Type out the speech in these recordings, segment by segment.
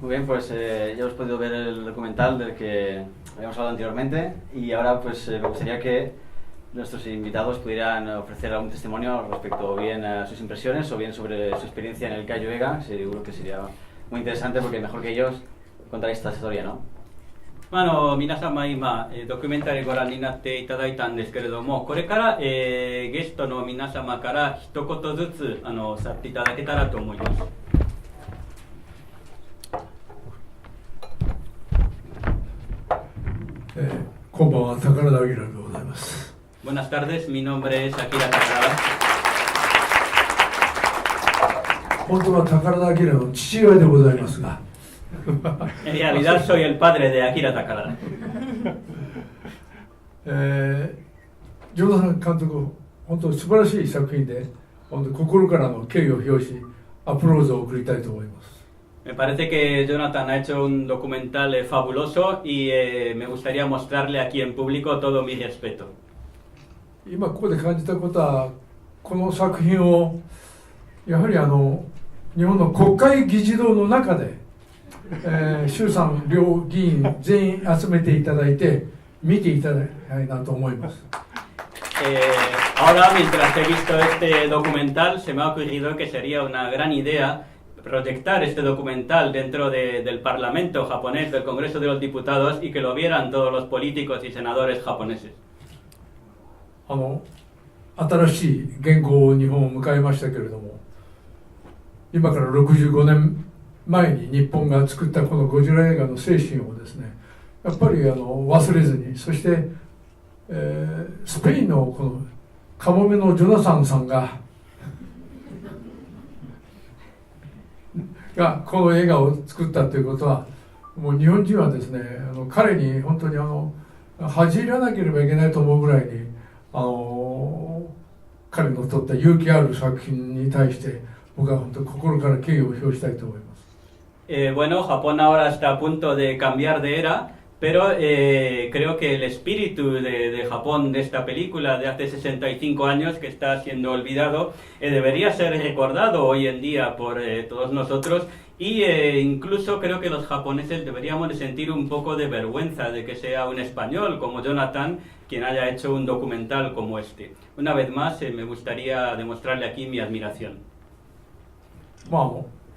Muy bien, pues ya hemos podido ver el documental del que habíamos hablado anteriormente y ahora pues me gustaría que nuestros invitados pudieran ofrecer algún testimonio respecto bien a sus impresiones o bien sobre su experiencia en el Cayo Vega. Seguro que sería muy interesante porque mejor que ellos contar esta historia, ¿no? 皆様今、ドキュメンタリーご覧になっていただいたんですけれども、これから、ゲストの皆様から一言ずつ去っていただけたらと思います。こんばんは、宝田明でございます。Buenas tardes, mi nombre es Akira Takarada. 本当は宝田明の父親でございますが。En realidad soy el padre de Akira Takarada. ジョナサン監督、本当に素晴らしい作品で、本当に心からの敬意を表し、アプローズを送りたいと思います。Me parece que Jonathan ha hecho un documental fabuloso y me gustaría mostrarle aquí en público todo mi respeto. 今ここで感じたことは、この作品をやはり日本の国会議事堂の中で、衆参両議員全員集めていただいて見ていただきたいなと思います。Ahora, mientras he visto este documental, se me ha ocurrido que sería una gran idea proyectar este documental dentro del Parlamento japonés, del Congreso de los Diputados, y que lo vieran todos los políticos y senadores japoneses. 新しい元号日本を迎えましたけれども、今から65年前に日本が作ったこのゴジラ映画の精神をですね、やっぱり忘れずに、そして、スペインのこのカモメのジョナサンさんがこの映画を作ったということは、もう日本人はですね、彼に本当に恥じらなければいけないと思うぐらいに彼の撮った勇気ある作品に対して僕は本当に心から敬意を表したいと思います。Bueno, Japón ahora está a punto de cambiar de era, pero creo que el espíritu de Japón, de esta película de hace 65 años que está siendo olvidado, debería ser recordado hoy en día por todos nosotros y incluso creo que los japoneses deberíamos de sentir un poco de vergüenza de que sea un español como Jonathan quien haya hecho un documental como este. Una vez más, me gustaría demostrarle aquí mi admiración.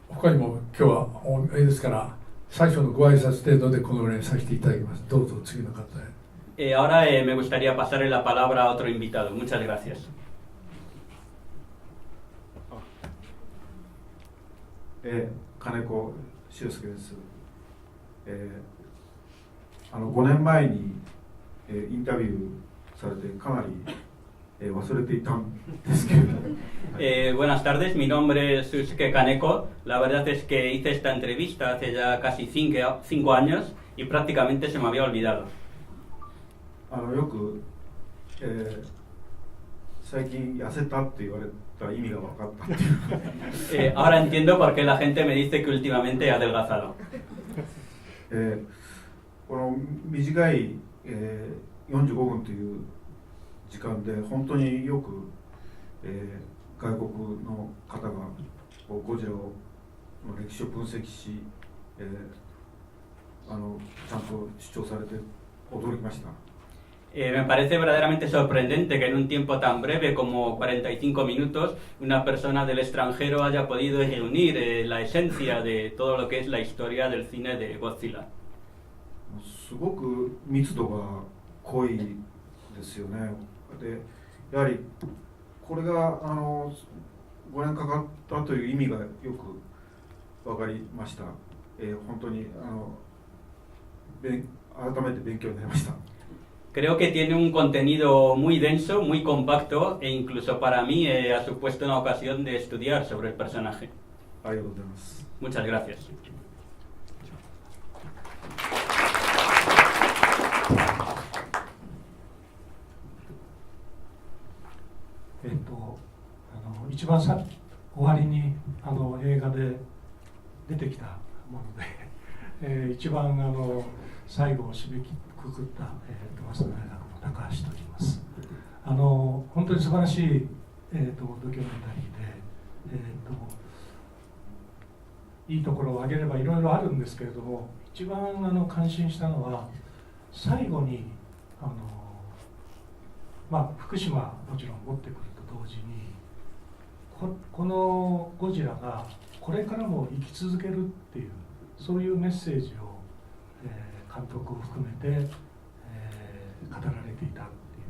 他にも今日はあれですから最初のご挨拶程度でこのぐらいさせていただきます。どうぞ次の方へ。Ahora me gustaría pasarle la palabra a otro invitado. Muchas gracias. 金子修介です。5年前に、インタビューされてかなり忘れていたんですけれど。Buenas tardes, mi nombre es Susuke Kaneko. La verdad es que hice esta entrevista hace ya casi 5 años y prácticamente se me había olvidado. よく、最近痩せたって言われた意味が分かったっていう。Ahora entiendo por qué la gente me dice que últimamente he adelgazado. この短い、45分という時間で本当によく、外国の方がゴジラの歴史を分析し、ちゃんと主張されて驚きました。Me parece verdaderamente sorprendente que en un tiempo tan breve como 45 minutos una persona del extranjero haya podido reunir la esencia de todo lo que es la historia del cine de Godzilla. すごく密度が濃いですよね。でやはりこれが5年かかったという意味がよく分かりました。本当に改めて勉強になりました。Creo que tiene un contenido muy denso, muy compacto e incluso para mí ha supuesto una ocasión de estudiar sobre el personaje. ありがとうございます。Muchas gracias. 一番終わりに映画で出てきたもので、一番最後を締めくくった、早稲田大学の高橋と言います。本当に素晴らしい、ドキュメンタリーで、いいところを挙げればいろいろあるんですけれども、一番感心したのは最後に福島もちろん持ってくると同時にこのゴジラがこれからも生き続けるっていう、そういうメッセージを、監督を含めて、語られていたっていう、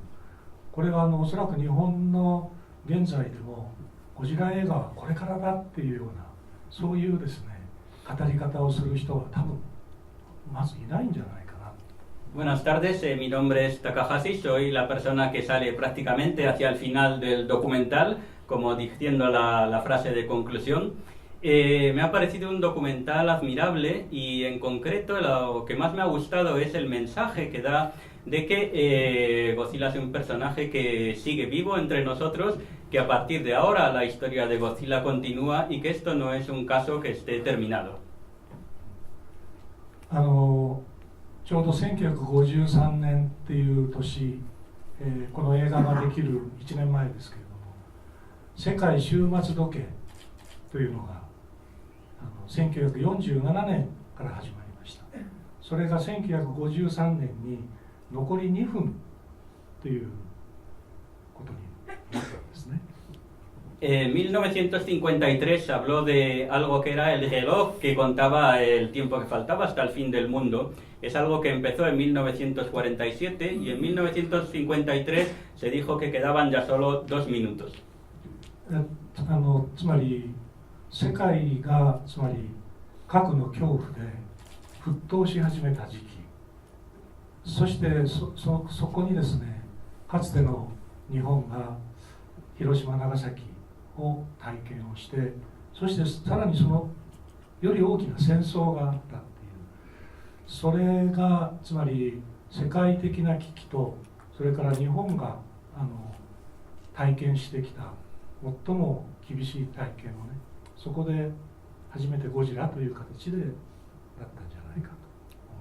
これはおそらく日本の現在でもゴジラ映画はこれからだっていうような、そういうですね語り方をする人は多分まずいないんじゃないかな。Buenas tardes, mi nombre es Takahashi, soy la persona que sale prácticamente hacia el final del documental, como diciendo la frase de conclusión. Me ha parecido un documental admirable y en concreto lo que más me ha gustado es el mensaje que da de que Godzilla es un personaje que sigue vivo entre nosotros, que a partir de ahora la historia de Godzilla continúa y que esto no es un caso que esté terminado. ちょうど1953年っていう年、この映画ができる1年前ですけれども、世界終末時計というのが1947年から始まりました。それが1953年に残り2分ということになったんですね。En 1953 se habló de algo que era el reloj que contaba el tiempo que faltaba hasta el fin del mundo. Es algo que empezó en 1947 y en 1953 se dijo que quedaban ya solo 2 minutos. つまり世界が核の恐怖で沸騰し始めた時期、そしてそこにですね、かつての日本が広島長崎を体験をして、そしてさらにそのより大きな戦争があったっていう、それがつまり世界的な危機と、それから日本が体験してきた最も厳しい体験をね、そこで初めてゴジラという形でだったんじゃないかと。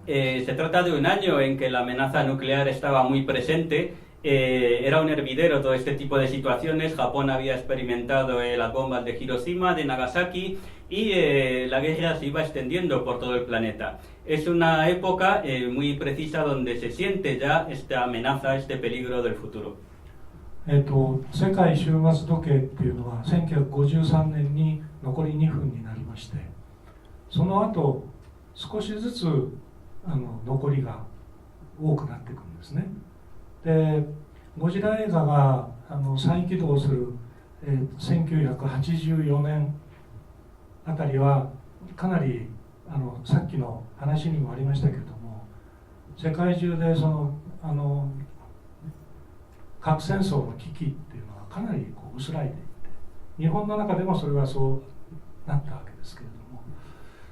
Se trata de un año en que la amenaza nuclear estaba muy presente. Era un hervidero todo este tipo de situaciones. Japón había experimentado las bombas de Hiroshima, de Nagasaki, y la guerra se iba extendiendo por todo el planeta. Es una época muy precisa donde se siente ya esta amenaza, este peligro del futuro. 世界終末時計っていうのは1953年に残り2分になりまして、その後少しずつ残りが多くなっていくんですね。でゴジラ映画が再起動する、1984年あたりはかなりさっきの話にもありましたけれども、世界中で核戦争の危機っていうのはかなり薄らいでいって、日本の中でもそれはそうなったわけですけれども、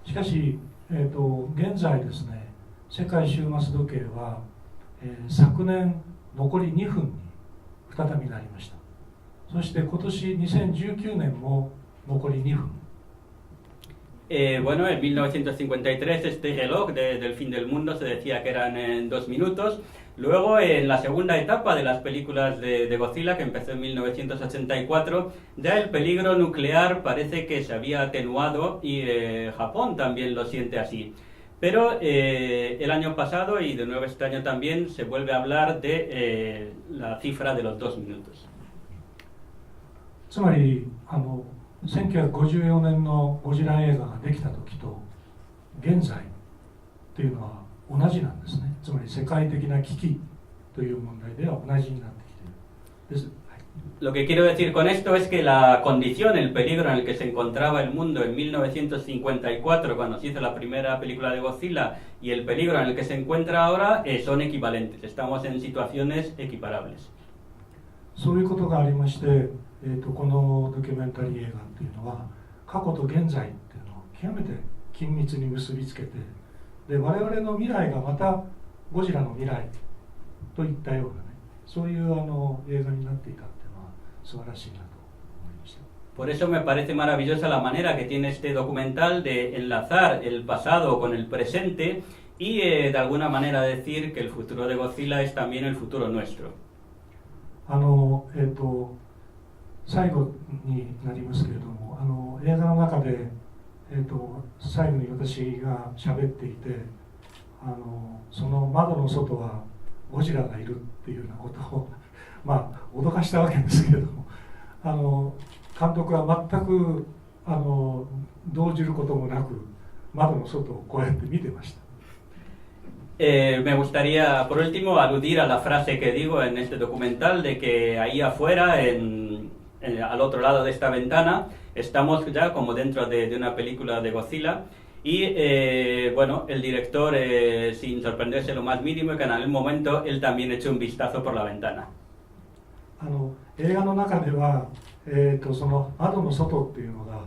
しかし、現在ですね、世界終末時計は、昨年残り2分に再びなりました。そして今年2019年も残り2分。Bueno, en 1953 este reloj del fin del mundo se decía que eran 2 minutos. Luego, en la segunda etapa de las películas de Godzilla, que empezó en 1984, ya el peligro nuclear parece que se había atenuado y Japón también lo siente así. Pero el año pasado y de nuevo este año también se vuelve a hablar de la cifra de los 2 minutos. つまり1954年のゴジラ映画ができた時と現在というのは同じなんですね。つまり世界的な危機という問題では同じになってきているです。Lo que quiero decir con esto es que la condición, el peligro en el que se encontraba el mundo en 1954, cuando se hizo la primera película de Godzilla, y el peligro en el que se encuentra ahora son equivalentes. Estamos en situaciones equiparables. そういうことがありまして、このドキュメンタリー映画というのは過去と現在っていうのを極めて緊密に結びつけて、で我々の未来がまたゴジラの未来といったようなね、そういう映画になっていたっていうのは素晴らしいなと思いました。Por eso me parece maravillosa la manera que tiene este documental de enlazar el pasado con el presente y de alguna manera decir que el futuro de Godzilla es también el futuro nuestro. 最後になりますけれども、映画の中で、最後に私が喋っていて、その窓の外はゴジラがいるっていうようなことをまあ脅かしたわけですけれども、監督は全く動じることもなく窓の外をこうやって見てました。Me gustaría, por último, aludir a la frase que digo en este documental de que ahí afuera, al otro lado de esta ventana, estamos ya como dentro de una película de Godzilla y, bueno, el director, sin sorprenderse lo más mínimo, que en algún momento él también echó un vistazo por la ventana. 映画の中では、その窓の外っていうのが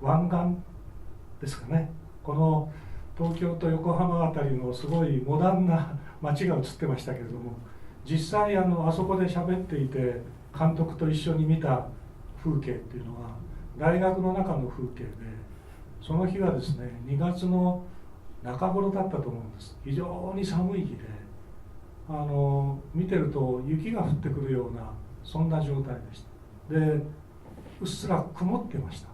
湾岸ですかね。この東京と横浜あたりのすごいモダンな街が映ってましたけれども、実際あそこで喋っていて監督と一緒に見た風景っていうのは大学の中の風景で、その日はですね2月の中頃だったと思うんです。非常に寒い日で見てると雪が降ってくるようなそんな状態でした。で、うっすら曇ってました。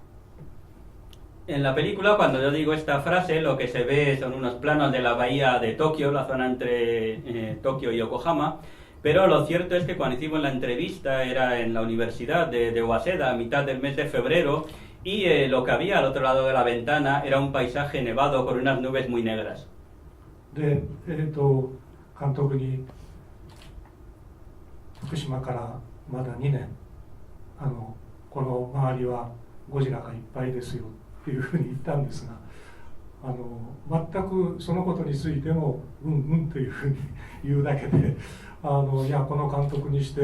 En la película, cuando yo digo esta frase, lo que se ve son unos planos de la bahía de Tokio, la zona entre Tokio y Yokohama, pero lo cierto es que cuando hicimos la entrevista era en la universidad de Waseda, a mitad del mes de febrero, y lo que había al otro lado de la ventana era un paisaje nevado con unas nubes muy negras. で、監督に福島からまだ2年この周りはゴジラがいっぱいですよっていうふうに言ったんですが、全くそのことについてもうんうんというふうに言うだけで、いやこの監督にして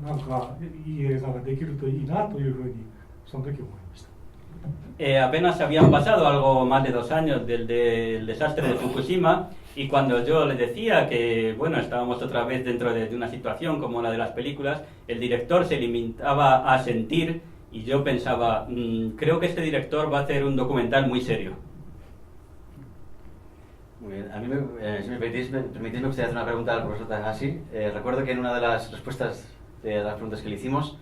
なんかいい映画ができるといいなというふうにその時思いました。Apenas habían pasado algo más de 2 años del desastre de Fukushima, y cuando yo le decía que bueno, estábamos otra vez dentro de una situación como la de las películas, el director se limitaba a asentir y yo pensaba, creo que este director va a hacer un documental muy serio. Muy bien. A mí, si me permitís, me gustaría hacer una pregunta al profesor Takahashi. Recuerdo que en una de las respuestas de las preguntas que le hicimos,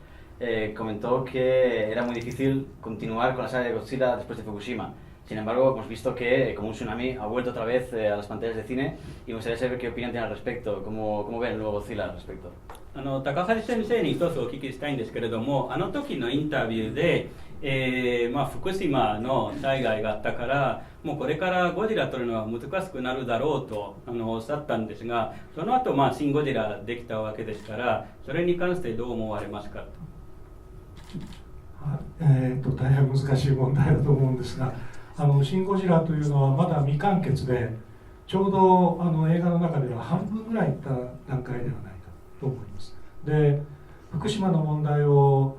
comentó que era muy difícil continuar con la saga de Godzilla después de Fukushima. Sin embargo, hemos visto que como un tsunami ha vuelto otra vez a las pantallas de cine y me gustaría saber qué opinión tiene al respecto, cómo ve el nuevo Godzilla al respecto. 高橋先生に一つお聞きしたいんですけれども、時のインタビューで、福島の災害があったからもうこれからゴジラ撮るのは難しくなるだろうとおっしゃったんですが、その後、シン・ゴジラできたわけですから、それに関してどう思われますかと。大変難しい問題だと思うんですが、シン・ゴジラというのはまだ未完結で、ちょうど映画の中では半分ぐらいいった段階ではないかと思います。で、福島の問題を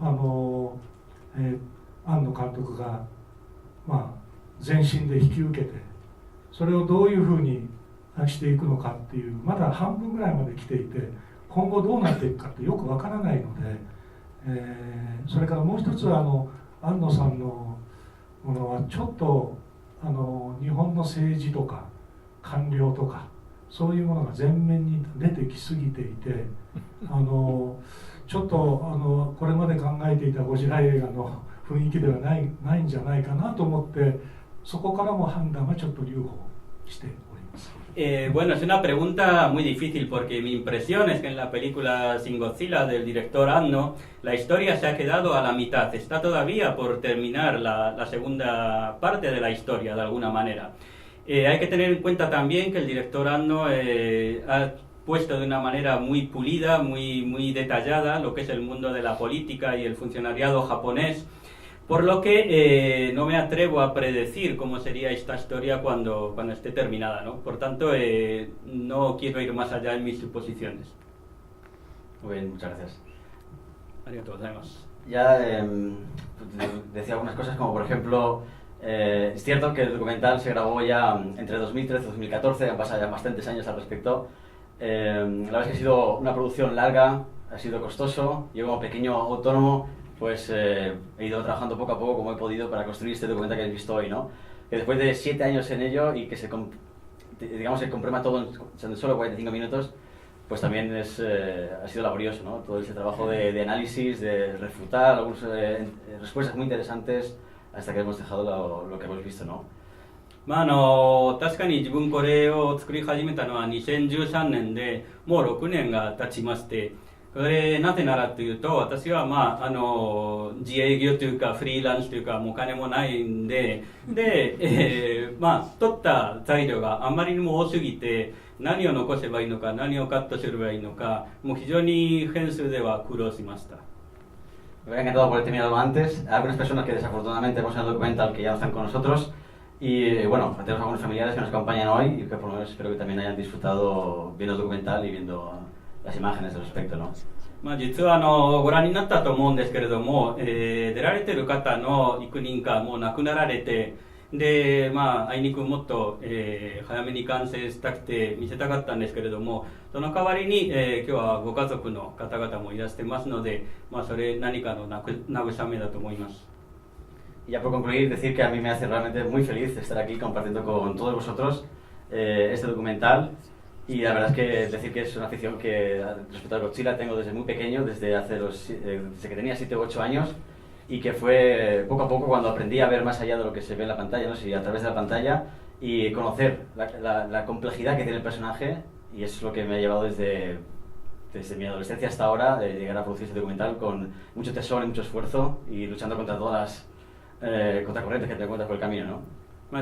庵野監督が、全身で引き受けて、それをどういうふうにしていくのかっていう、まだ半分ぐらいまで来ていて、今後どうなっていくかってよくわからないので、それからもう一つは庵野さんのものはちょっと日本の政治とか官僚とかそういうものが前面に出てきすぎていて、ちょっとこれまで考えていたゴジラ映画の雰囲気ではないんじゃないかなと思って、そこからも判断はちょっと留保しております。Bueno, es una pregunta muy difícil porque mi impresión es que en la película Shin Godzilla del director Anno la historia se ha quedado a la mitad, está todavía por terminar la segunda parte de la historia de alguna manera. Hay que tener en cuenta también que el director Anno ha puesto de una manera muy pulida, muy detallada lo que es el mundo de la política y el funcionariado japonés, por lo que no me atrevo a predecir cómo sería esta historia cuando esté terminada, ¿no? Por tanto, no quiero ir más allá en mis suposiciones. Muy bien, muchas gracias. Arigatou gozaimasu. Ya decía algunas cosas, como por ejemplo, es cierto que el documental se grabó ya entre 2013 y 2014, han pasado ya bastantes años al respecto. La verdad es que ha sido una producción larga, ha sido costoso. Yo como pequeño autónomo pues he ido trabajando poco a poco como he podido para construir este documental que habéis visto hoy, ¿no? Que después de 7 años en ello y que se comprima todo en solo 45 minutos, pues también ha sido laborioso, ¿no? Todo ese trabajo de análisis, de refutar algunas respuestas muy interesantes, hasta que hemos dejado lo que hemos visto, ¿no? 確かに自分これを作り始めたのは2013年でもう6年が経ちまして、これなぜならというと、私は自営業というかフリーランスというかもうお金もないんで、取った材料があまりにも多すぎて、何を残せばいいのか何をカットすればいいのか、もう非常に編集では苦労しました。 Me hubiera encantado poder terminarlo antes. Hay algunas personas que desafortunadamente vemos en el documental que ya no están con nosotros. Y bueno, tenemos algunos familiares que nos acompañan hoy y que por lo menos espero que también hayan disfrutado viendo el documental y viendo las imágenes al respecto, ¿no? 実はご覧になったと思うんですけれども、出られている方の幾人かもう亡くなられて、であいにくもっと、早めに完成したくて見せたかったんですけれども、その代わりに、今日はご家族の方々もいらしてますので、それ何かの慰めだと思います。 Y ya por concluir, decir que a mí me hace realmente muy feliz estar aquí compartiendo con todos vosotros este documental. Y la verdad es que decir que es una afición que respecto a Godzilla tengo desde muy pequeño, desde que tenía 7 u 8 años, y que fue poco a poco cuando aprendí a ver más allá de lo que se ve en la pantalla, ¿no? Sí, a través de la pantalla, y conocer la complejidad que tiene el personaje, y eso es lo que me ha llevado desde mi adolescencia hasta ahora, de llegar a producir este documental con mucho tesón y mucho esfuerzo, y luchando contra todas las contracorrientes que te encuentras por el camino, ¿no?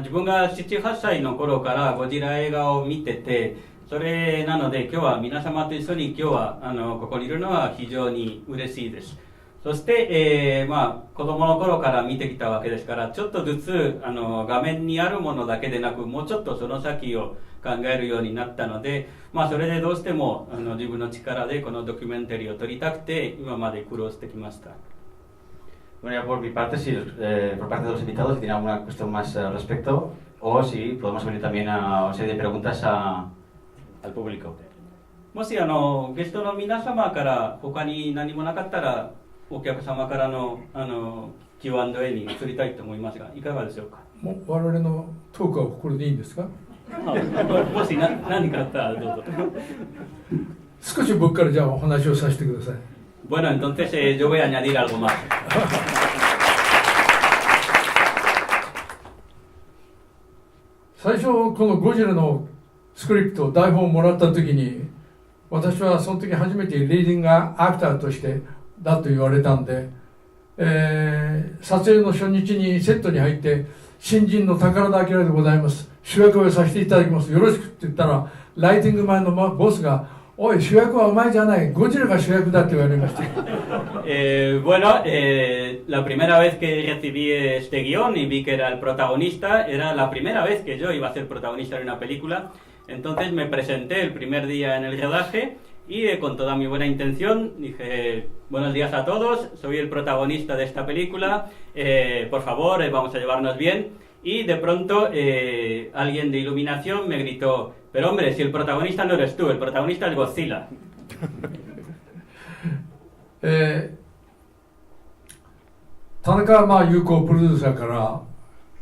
自分が7、8歳の頃からゴジラ映画を見てて、それなので今日は皆様と一緒に今日はここにいるのは非常に嬉しいです。そして、子供の頃から見てきたわけですから、ちょっとずつ画面にあるものだけでなく、もうちょっとその先を考えるようになったので、それでどうしても自分の力でこのドキュメンタリーを撮りたくて今まで苦労してきました。 Bueno, ya por mi parte, si, por parte de los invitados, si tienen alguna cuestión más al respecto, o si podemos abrir también a una serie de preguntas al público. もしゲストの皆様から他に何もなかったら、お客様からのQ&A に移りたいと思いますが、いかがでしょうか。もう我々のトークはこれでいいんですか。もし何かあったらどうぞ。少し僕からじゃあお話をさせてください。 Bueno, entonces yo voy a añadir algo más. 最初このゴジラのスクリプト台本をもらった時に、私はその時初めてリーディングアクターとしてだと言われたんで、撮影の初日にセットに入って新人の宝田明でございます、主役をさせていただきます、よろしくって言ったら、ライティングマンのボスがおい、主役はお前じゃない、ゴジラが主役だって言われました。Bueno, la primera vez que recibí este guión y vi que era el protagonista, era la primera vez que yo iba a ser protagonista de una película. Entonces me presenté el primer día en el rodaje y con toda mi buena intención dije: buenos días a todos, soy el protagonista de esta película, por favor, vamos a llevarnos bien. Y de pronto alguien de iluminación me gritó: pero hombre, si el protagonista no eres tú, el protagonista es Godzilla. 田中友好プロデューサーから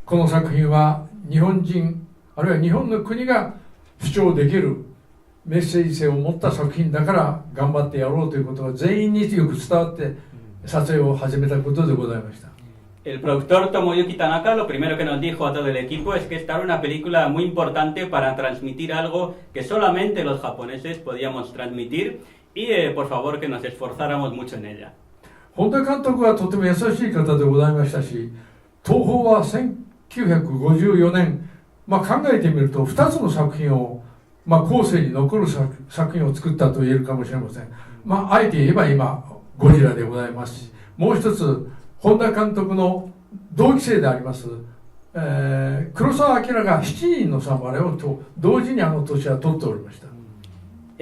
この作品は日本人あるいは日本の国が主張できるメッセージ性を持った作品だから頑張ってやろうということが全員によく伝わって撮影を始めたことでございました。 El productor Tomoyuki Tanaka lo primero que nos dijo a todo el equipo es que esta era una película muy importante para transmitir algo que solamente los japoneses podíamos transmitir y por favor que nos esforzáramos mucho en ella. 本田監督はとても優しい方でございましたし、東宝は1954年、考えてみると2つの作品を、後世に残る作品を作ったと言えるかもしれません。あえて言えば今ゴジラでございますし、もう一つ本田監督の同期生であります、黒澤明が7人の侍を同時に年は取っておりました。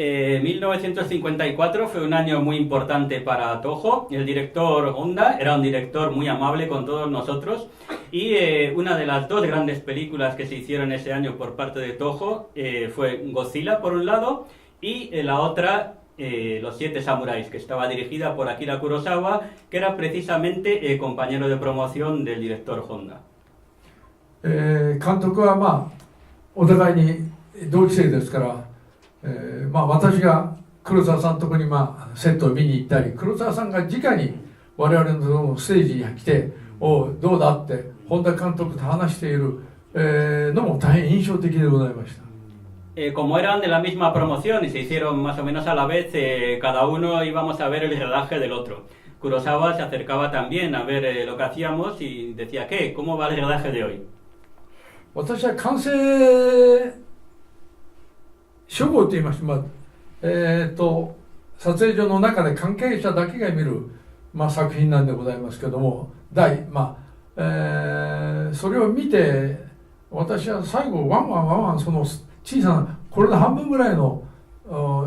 1954 fue un año muy importante para Toho. El director Honda era un director muy amable con todos nosotros y una de las dos grandes películas que se hicieron ese año por parte de Toho fue Godzilla por un lado y la otra Los Siete Samuráis, que estaba dirigida por Akira Kurosawa, que era precisamente compañero de promoción del director Honda. 監督はお互いに同期生ですから、私が黒澤さんのところにセットを見に行ったり、黒澤さんが直に我々のステージに来てをどうだって本田監督と話している、のも大変印象的でございました。Como eran de la misma promoción y se hicieron más o menos a la vez, cada uno íbamos a ver el rodaje del otro. Kurosawa se acercaba también a ver lo que hacíamos y decía, ¿qué? ¿Cómo va el rodaje de hoy? 私は完成初号と言いまして、撮影所の中で関係者だけが見る、作品なんでございますけども、それを見て私は最後ワンワンその小さなこれで半分ぐらいの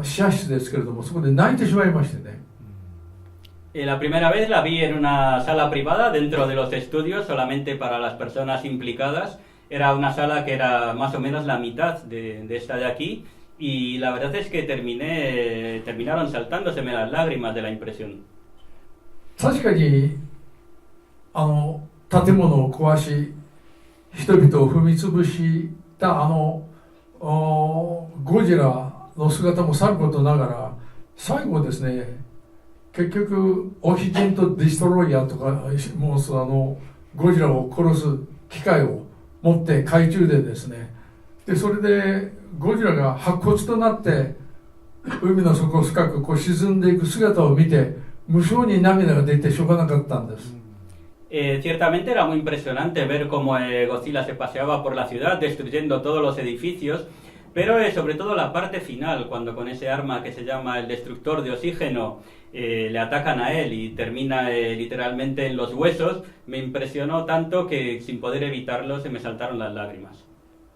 試写室ですけれども、そこで泣いてしまいましてね。La primera vez la vi en una sala privada dentro de los estudios, solamente para las personas implicadas. Era una sala que era más o menos la mitad de esta de aquí, y la verdad es que terminaron saltándoseme las lágrimas de la impresión. 確かに建物を壊し人々を踏み潰したゴジラの姿もさることながら、最後ですね、結局オキジェントディストロイヤーとかもうゴジラを殺す機械を持って海中でですね、でそれでゴジラが白骨となって海の底深く沈んでいく姿を見て無性に涙が出てしょうがなかったんです。Ciertamente era muy impresionante ver cómo Godzilla se paseaba por la ciudad destruyendo todos los edificios, pero sobre todo la parte final, cuando con ese arma que se llama el destructor de oxígeno le atacan a él y termina literalmente en los huesos, me impresionó tanto que sin poder evitarlo se me saltaron las lágrimas.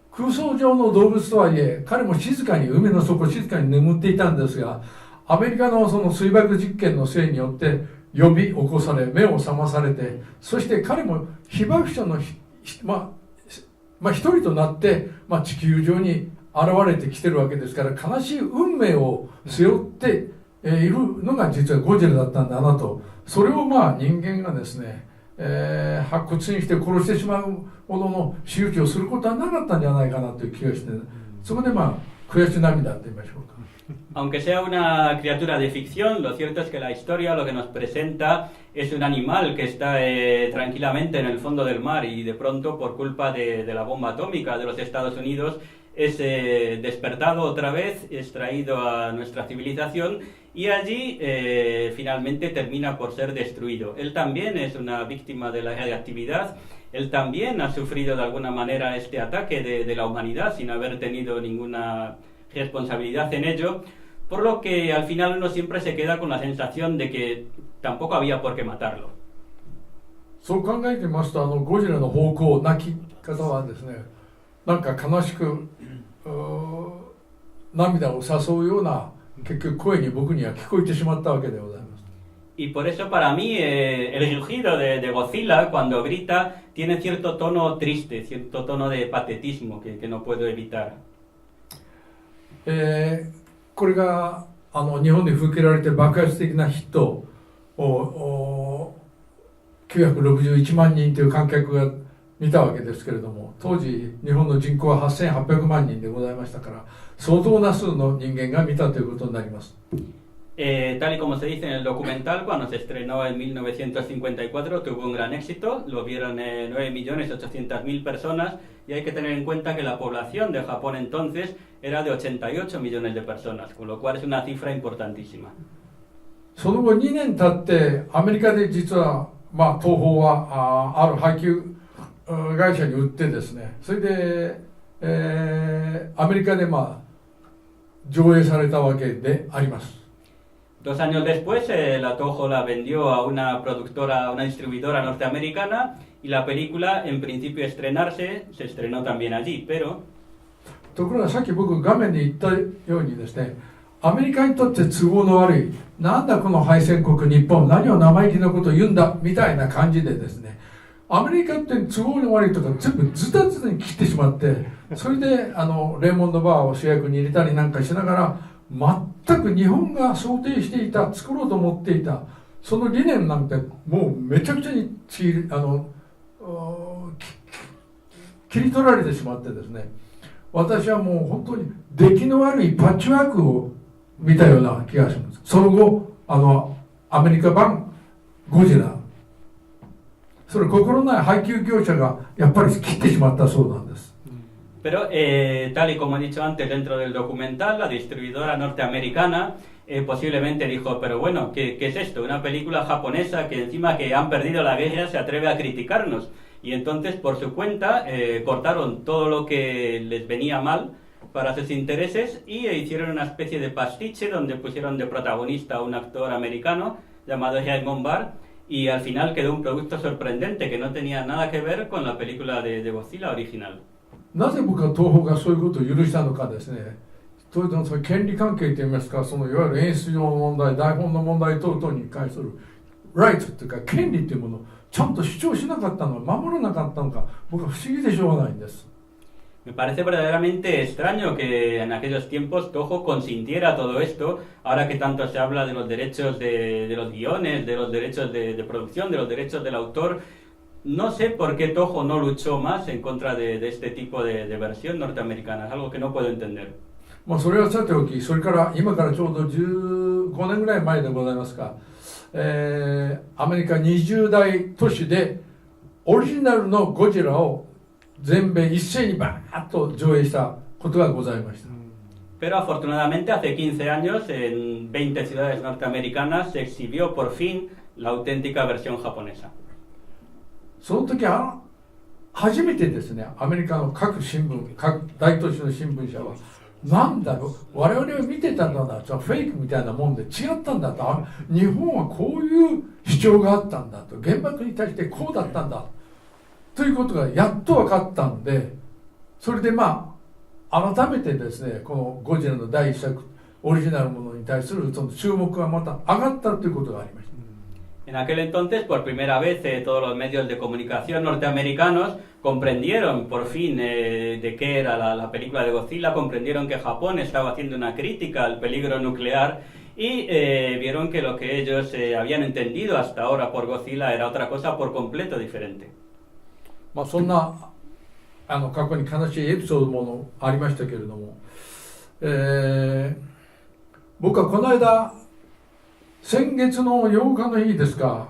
空想上の動物とはいえ、彼も静かに海の底静かに眠っていたんですが、アメリカのその水爆実験のせいによって呼び起こされ、目を覚まされて、そして彼も被爆者の一人となって、地球上に現れてきてるわけですから、悲しい運命を背負っているのが実はゴジラだったんだなと。それを人間がですね、白骨にして殺してしまうほどの仕打ちをすることはなかったんじゃないかなという気がして、そこで悔し涙って言いましょうか。Aunque sea una criatura de ficción, lo cierto es que la historia lo que nos presenta es un animal que está tranquilamente en el fondo del mar y de pronto, por culpa de la bomba atómica de los Estados Unidos, es despertado otra vez, extraído a nuestra civilización y allí finalmente termina por ser destruido. Él también es una víctima de la radiactividad, él también ha sufrido de alguna manera este ataque de la humanidad sin haber tenido ninguna responsabilidad en ello, por lo que al final uno siempre se queda con la sensación de que tampoco había por qué matarlo. そう考えてますと、ゴジラの方向、泣き方はですね、なんか悲しく涙を誘うような結局声に僕には聞こえてしまったわけでございます。Y por eso para mí el rugido de Godzilla cuando grita tiene cierto tono triste, cierto tono de patetismo que no puedo evitar. これが日本で吹けられて爆発的なヒットを961万人という観客が見たわけですけれども、当時日本の人口は8800万人でございましたから、相当な数の人間が見たということになります。Tal y como se dice en el documental, cuando se estrenó en 1954 tuvo un gran éxito, lo vieron 9.800.000 personas y hay que tener en cuenta que la población de Japón entonces era de 88 millones de personas, con lo cual es una cifra importantísima. その後2年経ってアメリカで実は、東宝はある配給会社に売ってですね、それで、アメリカで上映されたわけであります。2 años después, la Toho la vendió a una productora, a una distribuidora norteamericana y la película, en principio estrenarse, se estrenó también allí, pero... ところがさっき僕画面で言ったようにですね、アメリカにとって都合の悪い、なんだこの敗戦国日本、何を生意気なことを言うんだみたいな感じでですね、アメリカって都合の悪いとか全部ズタズタに切ってしまって、それでレーモンド・バーを主役に入れたりなんかしながら、全く日本が想定していた、作ろうと思っていたその理念なんてもうめちゃくちゃに切り取られてしまってですね、私はもう本当に出来の悪いパッチワークを見たような気がします。その後アメリカ版ゴジラ、それ心ない配給業者がやっぱり切ってしまったそうなんです。 Pero, tal y como he dicho antes, dentro del documental, la distribuidora norteamericana posiblemente dijo, pero bueno, ¿qué es esto? Una película japonesa que encima que han perdido la guerra se atreve a criticarnos. Y entonces, por su cuenta, cortaron todo lo que les venía mal para sus intereses y hicieron una especie de pastiche donde pusieron de protagonista a un actor americano llamado Raymond Barr, y al final quedó un producto sorprendente que no tenía nada que ver con la película de Godzilla original. なぜ僕は東宝がそういうことを許したのかですね、それともその権利関係といいますか、そのいわゆる演出上の問題、台本の問題等々に関するライトというか権利というものをちゃんと主張しなかったのか守らなかったのか、僕は不思議でしょうがないんです。 Me parece verdaderamente extraño que en aquellos tiempos Toho consintiera todo esto, ahora que tanto se habla de los derechos de los guiones, de los derechos de producción, de los derechos del autor. No sé por qué Toho no luchó más en contra de este tipo de versión norteamericana, es algo que no puedo entender. まあそれはさておき、それから今からちょうど15年ぐらい前でございますか、アメリカ20大都市でオリジナルのゴジラを全米一斉にバーッと上映したことがございました。 Pero afortunadamente hace 15 años en 20 ciudades norteamericanas se exhibió por fin la auténtica versión japonesa. その時初めてですね、アメリカの各新聞、各大都市の新聞社はなんだろう、我々を見てたのだとフェイクみたいなもんで違ったんだと、日本はこういう主張があったんだと、原爆に対してこうだったんだということがやっと分かったので、それでまあ改めてですね、このゴジラの第一作オリジナルものに対するその注目がまた上がったということがありました。 En aquel entonces, por primera vez, todos los medios de comunicación norteamericanos comprendieron por fin de qué era la película de Godzilla, comprendieron que Japón estaba haciendo una crítica al peligro nuclear y vieron que lo que ellos habían entendido hasta ahora por Godzilla era otra cosa por completo diferente. まあそんな過去に悲しいエピソードもありましたけれども、僕はこの間先月の8日の日ですか、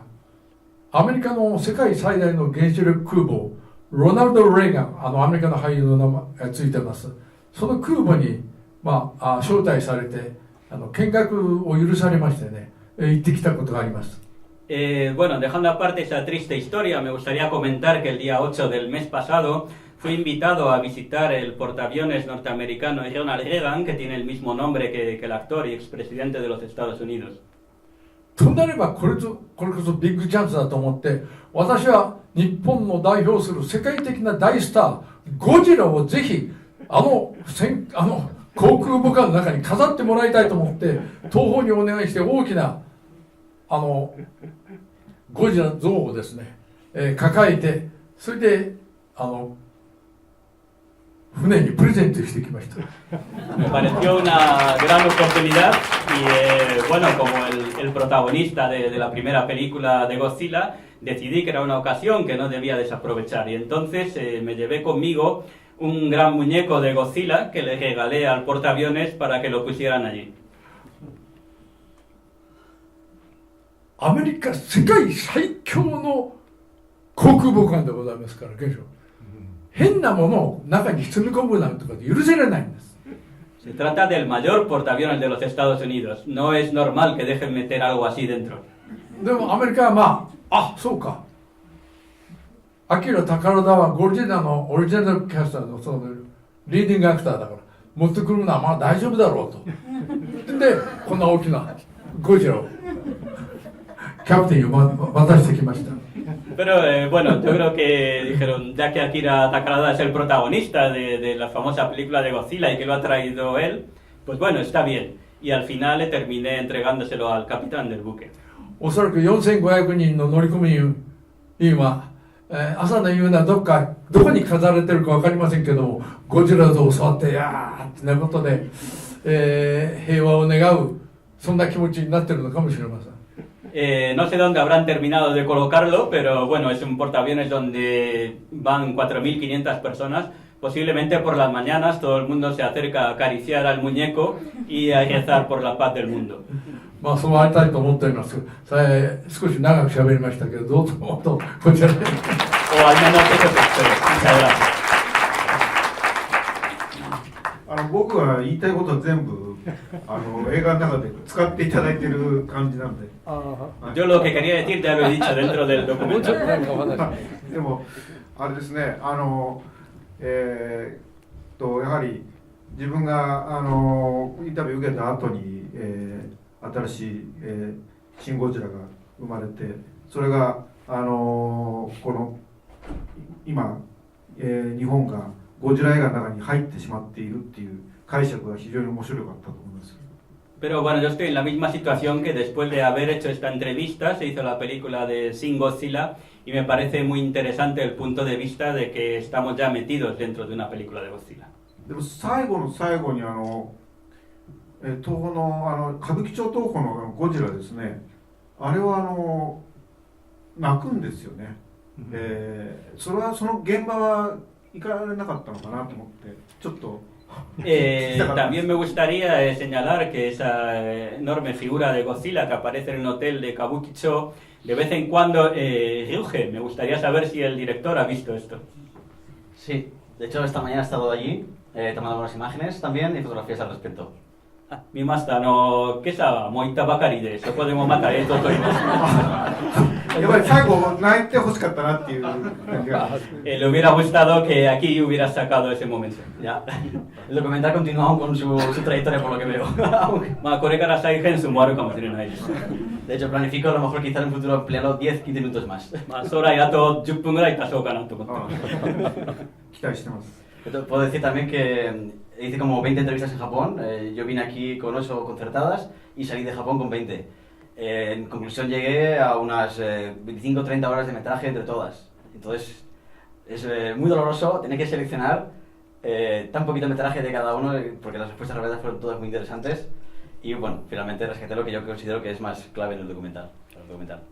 アメリカの世界最大の原子力空母ロナルド・レーガン、アメリカの俳優の名前がついてます。その空母に、招待されて見学を許されましてね、行ってきたことがあります。Bueno, dejando aparte esa triste historia, me gustaría comentar que el día 8 del mes pasado fui invitado a visitar el portaaviones norteamericano Ronald Reagan, que tiene el mismo nombre que el actor y expresidente de los Estados Unidos. となればこれこそビッグチャンスだと思って、私は日本の代表する世界的な大スターゴジラをぜひ航空母艦の中に飾ってもらいたいと思って東宝にお願いして大きなゴジラ像をですね、抱えて、それで船にプレゼントしてきました。Me pareció una gran oportunidad y bueno, como el protagonista de la primera película de Godzilla, decidí que era una ocasión que no debía desaprovechar y entonces me llevé conmigo un gran muñeco de Godzilla que le regalé al portaaviones para que lo pusieran allí. アメリカ世界最強の航空母艦でございますから、現象変なものを中に積み込むなんてこと許せれないんです。 Se trata del mayor portaaviones de los Estados Unidos. No es normal que dejen meter algo así dentro. でもアメリカはそうか。アキラ宝田はゴジラのオリジナルキャスターのそのリーディングアクターだから持ってくるのはまあ大丈夫だろうと。で、こんな大きなゴジラをキャプテンに渡してきました。 Pero bueno, yo creo que dijeron, ya que Akira Takarada es el protagonista de la famosa película de Godzilla y que lo ha traído él, pues bueno, está bien. Y al final le terminé entregándoselo al capitán del buque. おそらく4500人の乗組員は、朝の夕などこに飾られてるか分かりませんけども、ゴジラ像を触ってやーってなことで、平和を願う、そんな気持ちになってるのかもしれません。 no sé dónde habrán terminado de colocarlo, pero bueno, es un portaaviones donde van 4.500 personas. Posiblemente por las mañanas todo el mundo se acerca a acariciar al muñeco y a rezar por la paz del mundo. まあそうありたいと思っております。少し長く喋りましたけど、どうぞこちらで。O al menos eso te espero. Muchas gracias. 僕が言いたいことは全部映画の中で使っていただいてる感じなんで。Yo lo que quería decir ya lo he dicho dentro del documental. でもあれですね、やはり自分がインタビュー受けた後に、新しい、シン・ゴジラが生まれて、それがこの今、日本がゴジラ映画の中に入ってしまっているっていう解釈が非常に面白かったと思います。Pero bueno, yo estoy en la misma situación que después de haber hecho esta entrevista se hizo la película de Shin Godzilla y me parece muy interesante el punto de vista de que estamos ya metidos dentro de una película de Godzilla. でも最後の最後に東宝の歌舞伎町東宝のゴジラですね、あれは泣くんですよね。それはその現場は行かれなかったのかなと思ってちょっと。También me gustaría señalar que esa enorme figura de Godzilla que aparece en el hotel de Kabukicho de vez en cuando ruge. Me gustaría saber si el director ha visto esto. Sí, de hecho esta mañana he estado allí tomando algunas imágenes también y fotografías al respecto. 見ました。今朝もう行ったばかりで、そこでもまた映像を撮ります。やっぱり最後泣いてほしかったなっていう感じが。Le hubiera gustado que aquí hubiera sacado ese momento. Ya. El documental continúa con su trayectoria por lo que veo. まあこれから再編集もあるかもしれないです。De hecho, planifico a lo mejor quizá en un futuro emplearlo 10-15 minutos más. まあ将来あと10分ぐらい足そうかなと思ってます。期待してます。Puedo decir también que hice como 20 entrevistas en Japón. Yo vine aquí con 8 concertadas y salí de Japón con 20. En conclusión llegué a unas 25-30 horas de metraje entre todas. Entonces es muy doloroso tener que seleccionar tan poquito metraje de cada uno porque las respuestas la verdad fueron todas muy interesantes. Y bueno, finalmente rescaté lo que yo considero que es más clave en el documental.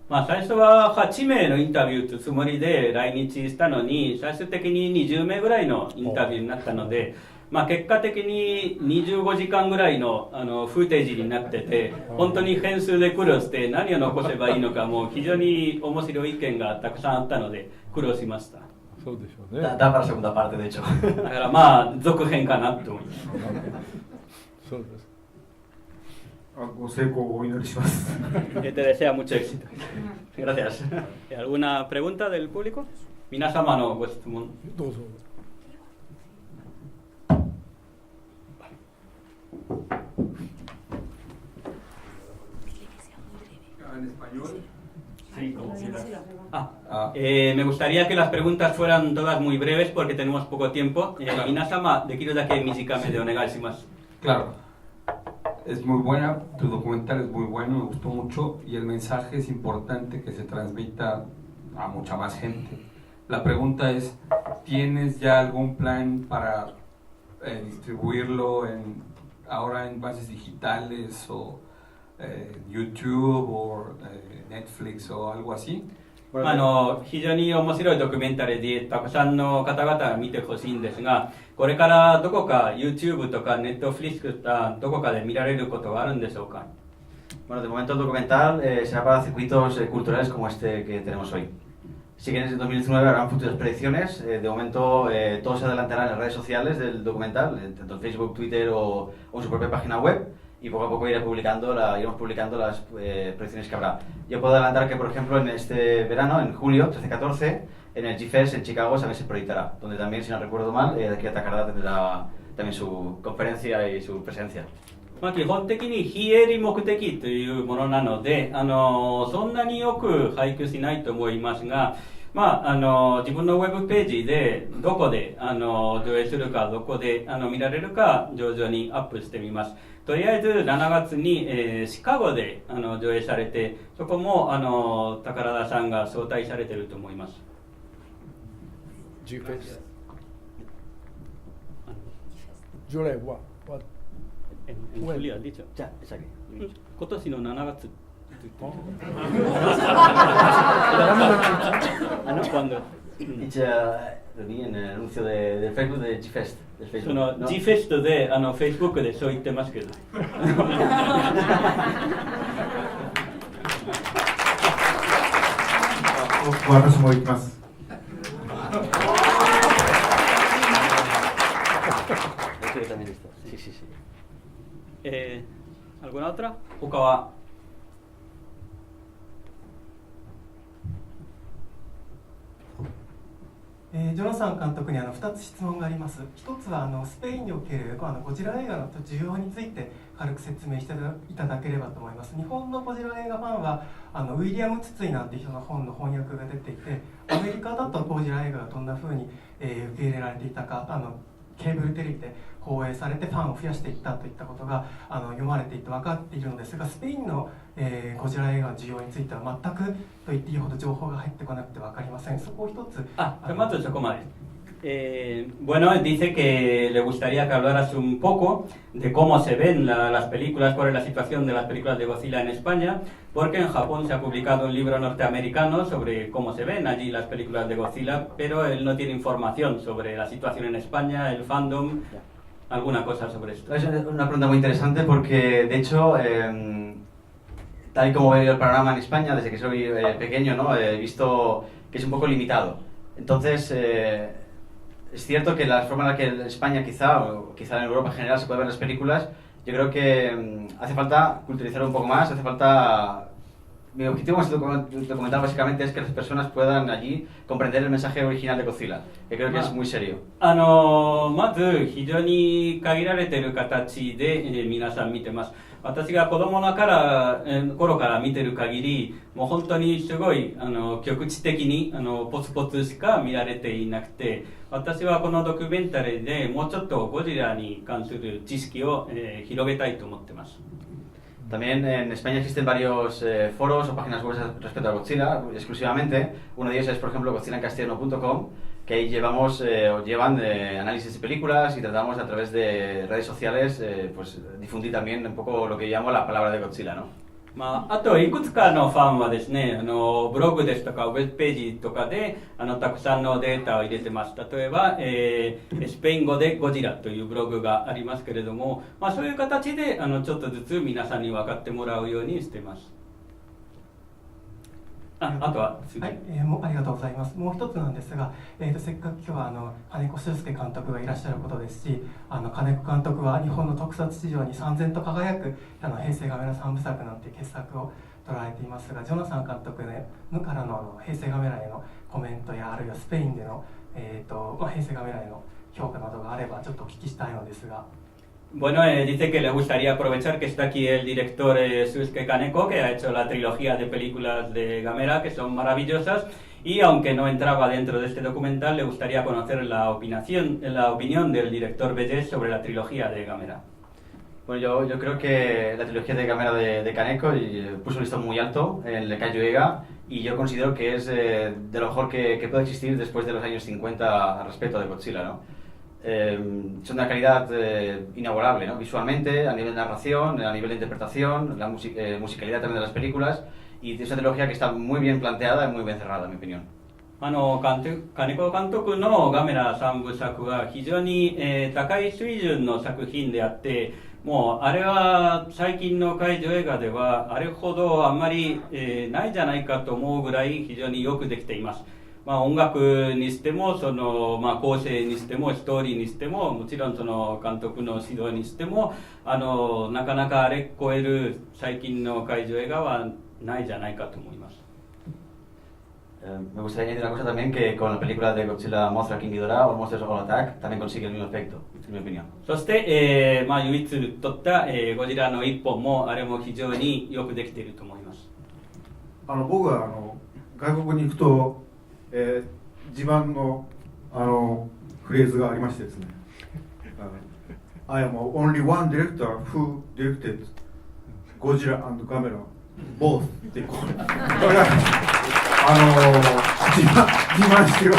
まあ最初は8名のインタビューというつもりで来日したのに最終的に20名ぐらいのインタビューになったので、まあ、結果的に25時間ぐらいのフーテージになってて本当に編集で苦労して何を残せばいいのかもう非常に面白い意見がたくさんあったので苦労しました。そうでしょうね。Da para segunda parte, de hecho. だからまあ続編かなと思います。そうです。ご成功をお祈りします。Te desea mucho éxito. Gracias. ¿Alguna pregunta del público? 皆様のご質問。どうぞ。¿En español? Sí, como quieras. Me gustaría que las preguntas fueran todas muy breves porque tenemos poco tiempo. Minasama, de quiero que mijikame de onegai shimasu. Claro. Es muy buena, tu documental es muy bueno, me gustó mucho y el mensaje es importante que se transmita a mucha más gente. La pregunta es, ¿tienes ya algún plan para distribuirlo ahora en bases digitales o YouTube o Netflix o algo así? 非常に面白いドキュメンタリーでたくさんの方々が見てほしいんですが、これからどこか YouTube とか Netflix とかどこかで見られることはあるんでしょうか。 Bueno, de momento el documental será para circuitos culturales como este que tenemos hoy. Sí que en 2019 habrán futuras predicciones. De momento todo se adelantará en las redes sociales del documental, tanto en Facebook, Twitter o en su propia página web. Y poco a poco iremos publicando las predicciones que habrá. Yo puedo adelantar que, por ejemplo, en este verano, en julio 13-14, en el G-Fest en Chicago también se proyectará, donde también, si no recuerdo mal, Akira Takarada tendrá también su conferencia y su presencia. 基本的に非営利目的というものなので、そんなによく配給しないと思いますが、自分のウェブページでどこで上映するか、どこで見られるか徐々にアップしてみます。とりあえず7月に、シカゴで上映されて、そこも宝田さんが招待されていると思います。G-Fest. July what? En julio, has dicho. Ya, es aquí. 今年の7月。7月 ¿Cuándo? lo vi en el anuncio de Facebook de G-Fest. その G フェストでFacebook でそう言ってますけど。私も行きます。¿Alguna otra? 他は。ジョナサン監督に2つ質問があります。1つはスペインにおけるゴジラ映画の需要について軽く説明していただければと思います。日本のゴジラ映画ファンはウィリアム・ツツイなんて人の本の翻訳が出ていて、アメリカだとゴジラ映画がどんなふうに、受け入れられていたか、ケーブルテレビで放映されてファンを増やしていったといったことが読まれていて分かっているのですが、スペインの、ゴジラ映画の需要については全くと言っていいほど情報が入ってこなくて分かりません。そこを一つ。Bueno, dice que le gustaría que hablaras un poco de cómo se ven las películas, cuál es la situación de las películas de Godzilla en España, porque en Japón se ha publicado un libro norteamericano sobre cómo se ven allí las películas de Godzilla, pero él no tiene información sobre la situación en España, el fandom, alguna cosa sobre esto. Es una pregunta muy interesante porque, de hecho, tal y como veo el panorama en España, desde que soy pequeño, ¿no? He visto que es un poco limitado. Entonces, es cierto que la forma en la que en España o quizá en Europa en general se puede ver las películas, yo creo que hace falta culturizar un poco más, hace falta... Mi objetivo con este documental básicamente es que las personas puedan allí comprender el mensaje original de Godzilla, que creo que es muy serio. まず非常に限られている形で、皆さん見てます。私が子供の頃から見てる限り、もう本当にすごい局地的にポツポツしか見られていなくて、私はこのドキュメンタリーでもうちょっとゴジラに関する知識を、広げたいと思ってます。También en España existen varios foros o páginas web respecto a Godzilla exclusivamente. Uno de ellos es, por ejemplo, godzillaencastellano.com, que ahí llevan análisis de películas y tratamos a través de redes sociales pues difundir también un poco lo que llamo la palabra de Godzilla, ¿no? あといくつかのファンはですね、ブログですとかウェブページとかでたくさんのデータを入れてます。例えば、スペイン語でゴジラというブログがありますけれども、そういう形でちょっとずつ皆さんに分かってもらうようにしてます。あとは、はい、ありがとうございます。もう一つなんですが、せっかく今日は金子修介監督がいらっしゃることですし、金子監督は日本の特撮史上に燦然と輝く平成ガメラ3部作なんていう傑作を捉えていますが、ジョナサン監督からの平成ガメラへのコメントや、あるいはスペインでの、平成ガメラへの評価などがあればちょっとお聞きしたいのですが。Bueno, dice que le gustaría aprovechar que está aquí el director Shusuke Kaneko, que ha hecho la trilogía de películas de Gamera, que son maravillosas, y aunque no entraba dentro de este documental, le gustaría conocer la opinión del director Bellés sobre la trilogía de Gamera. Bueno, yo creo que la trilogía de Gamera de Kaneko puso un listón muy alto en el Kaiju Eiga, y yo considero que es de lo mejor que puede existir después de los años 50 al respecto de Godzilla, ¿no? Son de una calidad inigualable, ¿no? Visualmente, a nivel de narración, a nivel de interpretación, la musicalidad también de las películas, y es una trilogía que está muy bien planteada y muy bien cerrada, en mi opinión. 金子監督のガメラ3部作は非常に、高い水準の作品であって、もうあれは最近の怪獣映画ではあれほどあんまり、ないんじゃないかと思うぐらい非常によくできています。音楽にしても構成にしてもストーリーにしても、もちろんその監督の指導にしてもなかなかあれ超える最近の怪獣映画はないんじゃないかと思います。Me gustaría añadir una cosa también, que con la película de Godzilla Mothra King Ghidorah o Monsters All Attack también consigue el mismo efecto, en mi opinión. そして、唯一撮った、ゴジラの一本もあれも非常によくできていると思います。僕は外国に行くと自慢のフレーズがありましてですね、I am only one director who directed Godzilla and Gamera both ってこれが自慢してる。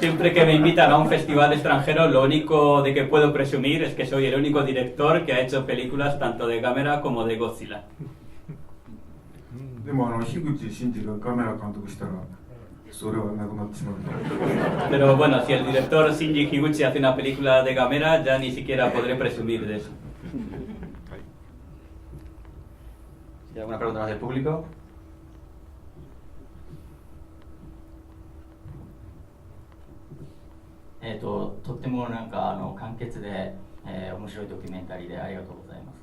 Siempre que me invitan a un festival extranjero, lo único de que puedo presumir es que soy el único director que ha hecho películas tanto de Gamera como de Godzilla. でも樋口真嗣がガメラ監督したらそれはなくなってしまう。 Pero bueno, si el director Shinji Higuchi hace una película de Gamera, ya ni siquiera podré presumir de eso. ¿Hay alguna pregunta más del público? Eh, とってもなんか簡潔で、面白いドキュメンタリーでありがとうございます。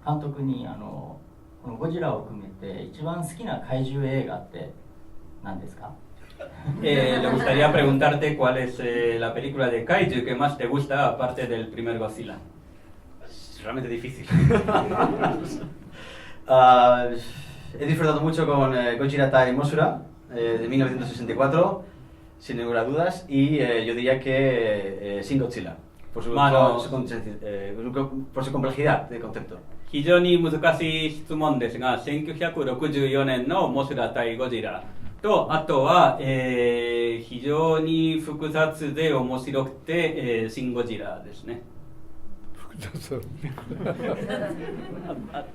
監督にこのゴジラを含めて一番好きな怪獣映画って何ですか？ Le gustaría preguntarte cuál es la película de Kaiju que más te gusta aparte del primer Godzilla. Es realmente difícil. He disfrutado mucho con Gojira Tai Mosura de 1964, sin ninguna duda, y yo diría que Shin Godzilla, por su complejidad de concepto. 非常に難しい質問ですが、1964年のモスラ対ゴジラと、あとは、非常に複雑で面白くて、シン・ゴジラですね。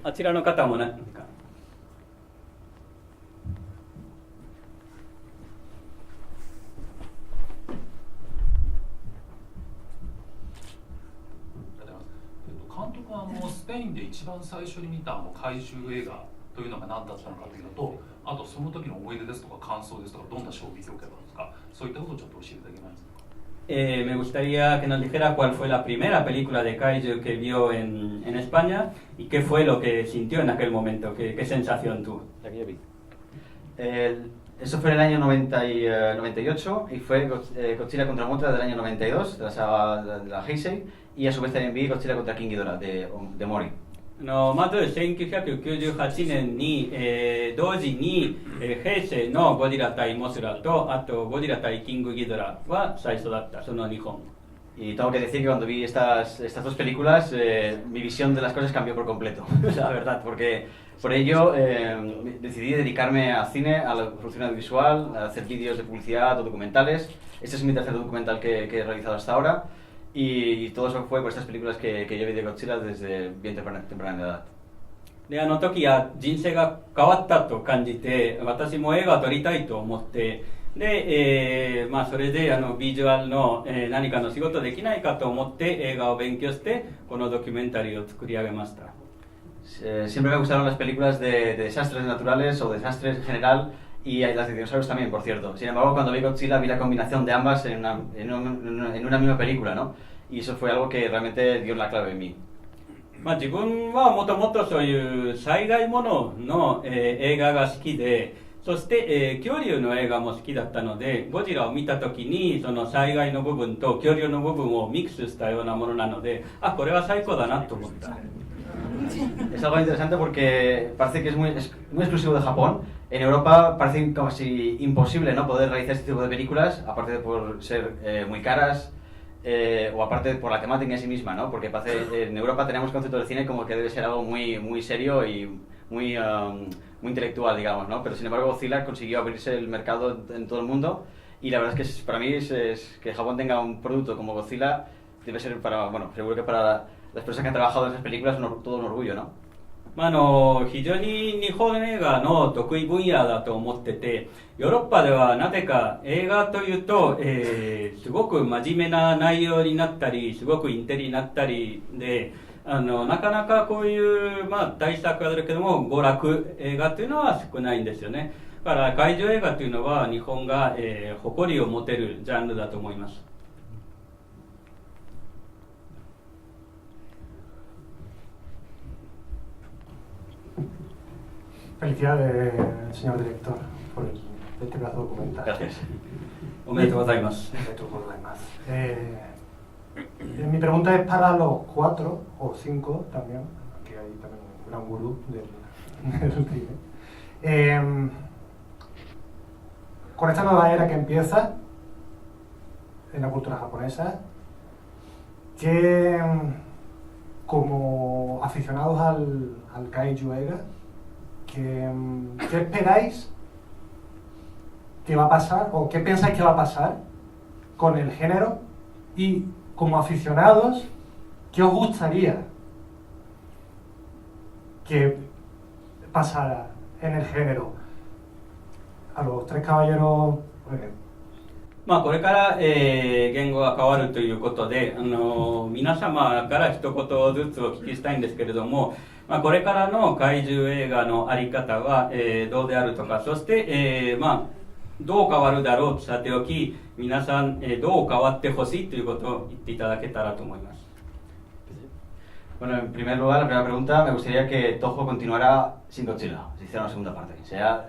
あちらの方も何か。監督はスペインで一番最初に見た怪獣映画というのが何だったのかというのと、あとその時の思い出ですとか感想ですとか、どんな衝撃を受けたのか、そういったことをちょっと教えていただけますか。Me gustaría que nos dijera cuál fue la primera película de Kaiju que vio en España y qué fue lo que sintió en aquel momento, qué sensación tuvo. La que yo vi. Eso fue en el año 98 y fue Godzilla contra Mothra del año 92, de la saga de la Heisei, y a su vez también vi Godzilla contra King Ghidorah de Mori. まず1998年に、同時に、平成のゴジラ対モスラと、あとゴジラ対キングギドラは最初だった、その2本。Y tengo que decir que cuando vi estas dos películas, mi visión de las cosas cambió por completo, la verdad, porque por ello decidí dedicarme al cine, a la producción audiovisual, a hacer vídeos de publicidad o documentales. Este es mi tercer documental que he realizado hasta ahora. Y todo eso fue por estas películas que yo vi de Godzilla desde bien temprana edad. で、あの時は人生が変わったと感じて、私も映画を撮りたいと思って、で、それでビジュアルの、何かの仕事できないかと思って映画を勉強して、このドキュメンタリーを作り上げました。Siempre me gustaron las películas de desastres naturales o desastres en general. Y las de dinosaurios también, por cierto. Sin embargo, cuando vi Godzilla vi la combinación de ambas en una misma película, ¿no? Y eso fue algo que realmente dio la clave en mí. 自分はもともとそういう災害ものの、映画が好きで、そして、恐竜の映画も好きだったので、ゴジラを見たときにその災害の部分と恐竜の部分をミックスしたようなものなので、これは最高だなと思った。Es algo interesante porque parece que es muy exclusivo de Japón. En Europa parece casi imposible, ¿no?, poder realizar este tipo de películas, aparte de por ser muy caras o aparte por la temática en sí misma, ¿no? Porque en Europa tenemos concepto del cine como que debe ser algo muy serio y muy intelectual, digamos, ¿no? Pero sin embargo Godzilla consiguió abrirse el mercado en todo el mundo y la verdad es que para mí es que Japón tenga un producto como Godzilla debe ser seguro que para las personas que han trabajado en esas películas todo un orgullo, ¿no? 非常に日本映画の得意分野だと思ってて、ヨーロッパではなぜか映画というと、すごく真面目な内容になったり、すごくインテリになったりで、なかなかこういう、大作があるけども娯楽映画というのは少ないんですよね。だから怪獣映画というのは日本が、誇りを持てるジャンルだと思います。Felicidades, señor director, por este pedazo documental. Gracias. おめでとうございます。Mi pregunta es para los 4 o 5 también, que hay también un gran gurú del cine. Con esta nueva era que empieza en la cultura japonesa, que como aficionados al kaiju eiga, ¿qué esperáis que va a pasar o qué pensáis que va a pasar con el género? Y como aficionados, ¿qué os gustaría que pasara en el género? それからまあこれから、言語が変わるということで、皆様から一言ずつお聞きしたいんですけれども、まあ、これからの怪獣映画の在り方は、どうであるとか、そして、まあ、どう変わるだろうとさておき、皆さん、どう変わってほしいということを言っていただけたらと思います。Bueno, en primer lugar, la primera pregunta, me gustaría que Toho continuara sin Godzilla, si hiciera una segunda parte. Sea,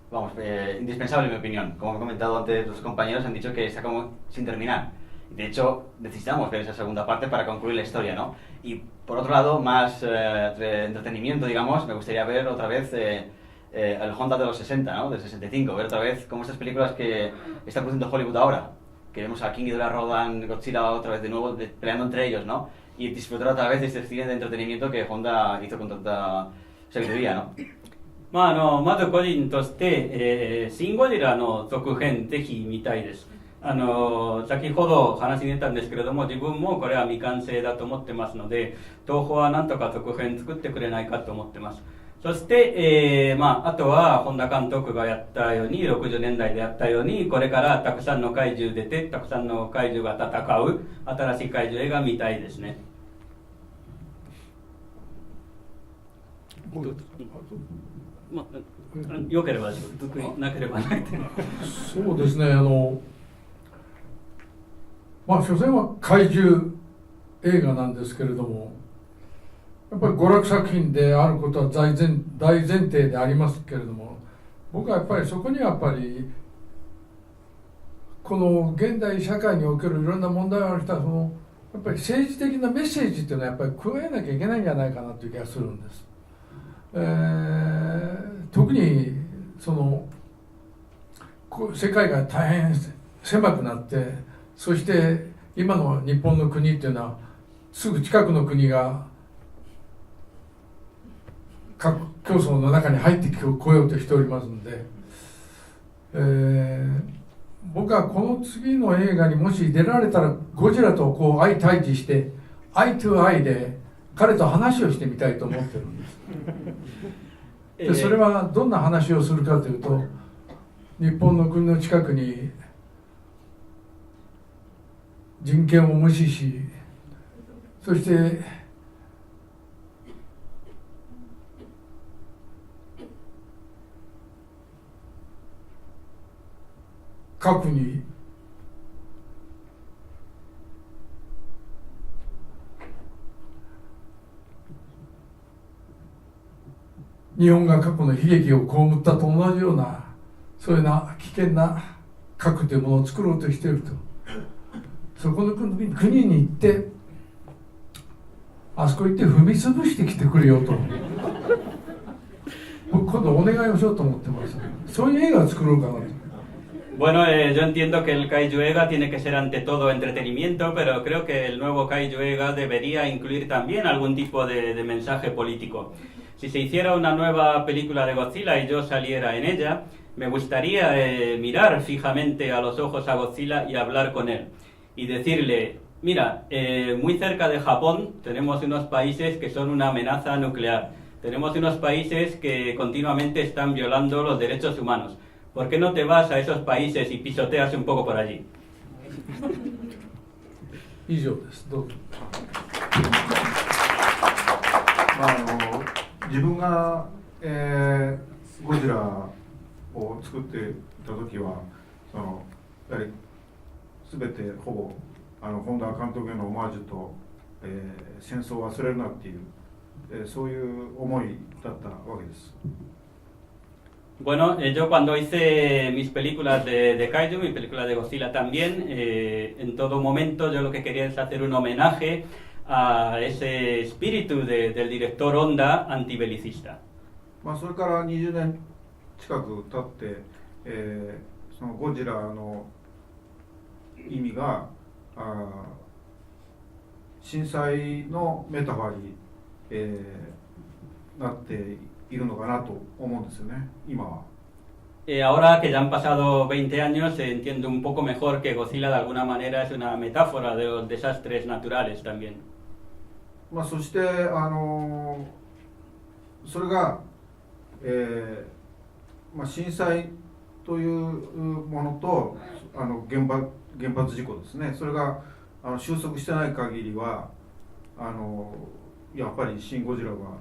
vamos, indispensable en mi opinión. Como he comentado antes, los compañeros han dicho que está como sin terminar. De hecho, necesitamos ver esa segunda parte para concluir la historia, ¿no? Y por otro lado, más entretenimiento, digamos, me gustaría ver otra vez el Honda de los 60, ¿no? Del 65, ver otra vez como estas películas que está produciendo Hollywood ahora, que vemos a King Ghidorah, Rodan, Godzilla otra vez de nuevo peleando entre ellos, ¿no? Y disfrutar otra vez de este cine de entretenimiento que Honda hizo con tanta sabiduría, ¿no? まあ、まず個人として、シン・ゴジラの続編ぜひ見たいです。先ほど話に出たんですけれども、自分もこれは未完成だと思ってますので、東宝はなんとか続編作ってくれないかと思ってます。そして、まあ、あとは本田監督がやったように、60年代でやったように、これからたくさんの怪獣出て、たくさんの怪獣が戦う新しい怪獣映画見たいですね。まあ、よければなければない。そうですね、まあ所詮は怪獣映画なんですけれども、やっぱり娯楽作品であることは大前提でありますけれども、僕はやっぱりそこにはやっぱりこの現代社会におけるいろんな問題がある人はやっぱり政治的なメッセージっていうのはやっぱり加えなきゃいけないんじゃないかなという気がするんです。特に世界が大変狭くなって、そして今の日本の国っていうのはすぐ近くの国が核競争の中に入ってこようとしておりますので、僕はこの次の映画にもし出られたらゴジラとこう相対峙してアイトゥアイで彼と話をしてみたいと思ってるんです。でそれはどんな話をするかというと、日本の国の近くに人権を無視し、そして核に日本が過去の悲劇を被ったと同じような、そういうな危険な核というものを作ろうとしていると。そこの国に行って、あそこ行って踏み潰してきてくれよと僕今度お願いをしようと思ってます。そういう映画を作ろうかなと。Bueno, yo entiendo que el Kaiju Ega tiene que ser ante todo entretenimiento, pero creo que el nuevo Kaiju Ega debería incluir también algún tipo de mensaje político. Si se hiciera una nueva película de Godzilla y yo saliera en ella, me gustaría mirar fijamente a los ojos a Godzilla y hablar con él. Y decirle, mira, muy cerca de Japón tenemos unos países que son una amenaza nuclear. Tenemos unos países que continuamente están violando los derechos humanos. ¿Por qué no te vas a esos países y pisoteas un poco por allí? 以上です。どうぞ。自分が、ゴジラを作っていた時はやはり全てほぼ本田監督へのオマージュと、戦争を忘れるなっていう、そういう思いだったわけです。Bueno, yo cuando hice mis películas de Kaiju, mi película de Godzilla también, en todo momento yo lo que quería es hacer un homenaje a ese espíritu del director Honda antibelicista. それから20年近く経って、そのゴジラの意味が震災のメタファーに、なっているのかなと思うんですよね、今は。Ahora que ya han pasado 20 años, se entiende un poco mejor que Godzilla de alguna manera es una metáfora de los desastres naturales también. そしてそれが、震災というものと原発事故ですね、それが収束してない限りはやっぱりシン・ゴジラは、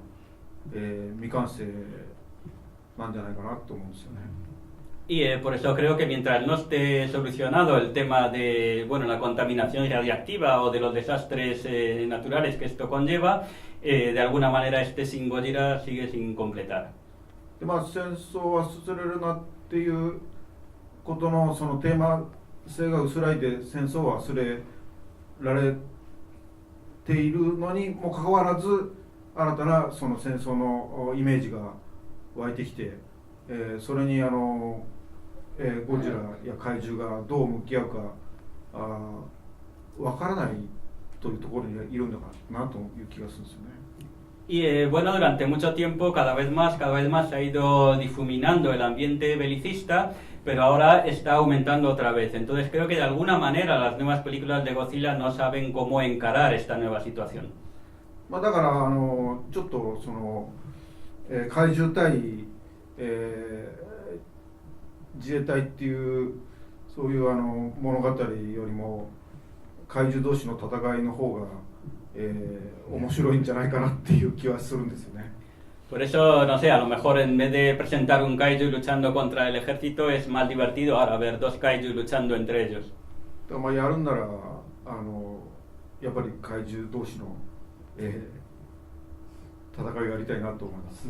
未完成なんじゃないかなと思うんですよね。Y por eso creo que mientras no esté solucionado el tema de la contaminación radiactiva o de los desastres naturales que esto conlleva, de alguna manera este Shin Godzilla sigue sin completar. で戦争は忘れるなっていうことのそのテーマ性が薄らいで戦争は忘れられているのにもかかわらず新たなその戦争のイメージが湧いてきて、それにゴジラや怪獣がどう向き合うかわからないというところにいるんだなという気がするんですよね。Y durante mucho tiempo cada vez más se ha ido difuminando el ambiente belicista, pero ahora está aumentando otra vez. Entonces creo que de alguna manera las nuevas películas de Godzilla no saben cómo encarar esta nueva situación. だからちょっとその、怪獣対、自衛隊っていうそういう物語よりも怪獣同士の戦いの方が面白いんじゃないかなっていう気はするんですよね。Por eso, no sé, a lo mejor en vez de presentar un kaiju luchando contra el ejército es más divertido ahora ver dos kaiju luchando entre ellos. やるんならやっぱり怪獣同士の、戦いがやりたいなと思います。